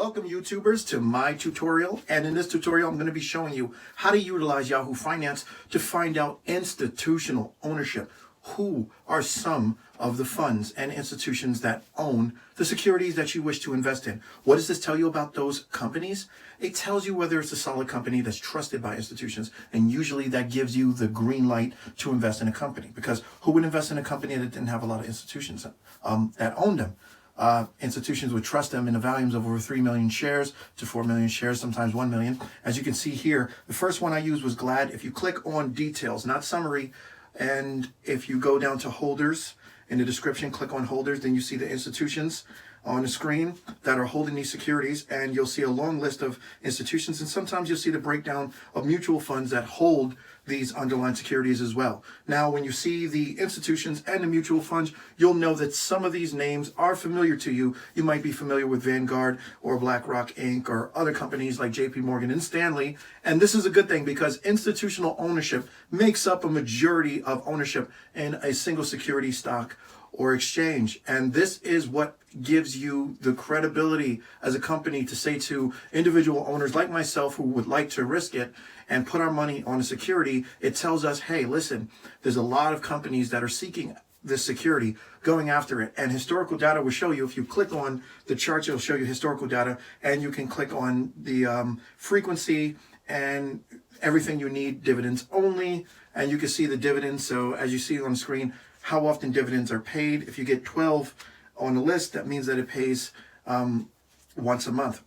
Welcome YouTubers to my tutorial, and in this tutorial I'm going to be showing you how to utilize Yahoo Finance to find out institutional ownership. Who are some of the funds and institutions that own the securities that you wish to invest in? What does this tell you about those companies? It tells you whether it's a solid company that's trusted by institutions, and usually that gives you the green light to invest in a company, because who would invest in a company that didn't have a lot of institutions that owned them? Institutions would trust them in the volumes of over 3 million shares to 4 million shares, sometimes 1 million. As you can see here, the first one I used was Glad. If you click on details, not summary, and if you go down to holders in the description, click on holders, then you see the institutions on the screen that are holding these securities, and you'll see a long list of institutions, and sometimes you'll see the breakdown of mutual funds that hold these underlying securities as well. Now, when you see the institutions and the mutual funds, you'll know that some of these names are familiar to you. You might be familiar with Vanguard or BlackRock Inc. or other companies like JP Morgan and Stanley, and this is a good thing because institutional ownership makes up a majority of ownership in a single security stock or exchange. And this is what gives you the credibility as a company to say to individual owners like myself who would like to risk it and put our money on a security. It tells us, hey, listen, there's a lot of companies that are seeking this security, going after it. And historical data will show you, if you click on the charts, it'll show you historical data, and you can click on the frequency and everything you need, dividends only, and you can see the dividends. So as you see on the screen, how often dividends are paid. If you get 12 on the list, that means that it pays once a month.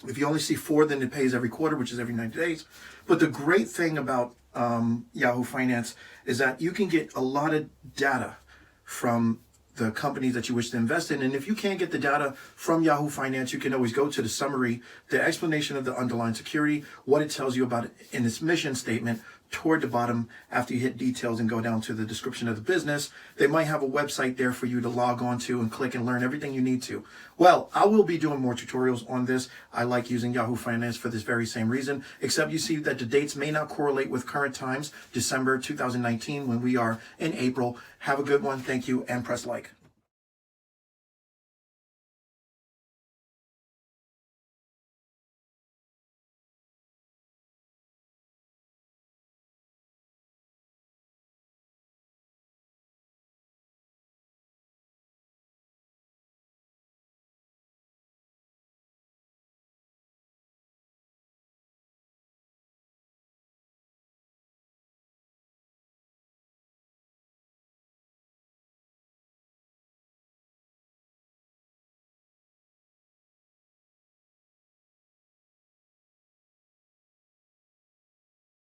If you only see 4, then it pays every quarter, which is every 90 days. But the great thing about Yahoo Finance is that you can get a lot of data from the companies that you wish to invest in. And if you can't get the data from Yahoo Finance, you can always go to the summary, the explanation of the underlying security, what it tells you about it in its mission statement, toward the bottom. After you hit details and go down to the description of the business, they might have a website there for you to log on to and click and learn everything you need to. Well, I will be doing more tutorials on this. I like using Yahoo Finance for this very same reason, except you see that the dates may not correlate with current times, December 2019, when we are in April. Have a good one. Thank you, and press like.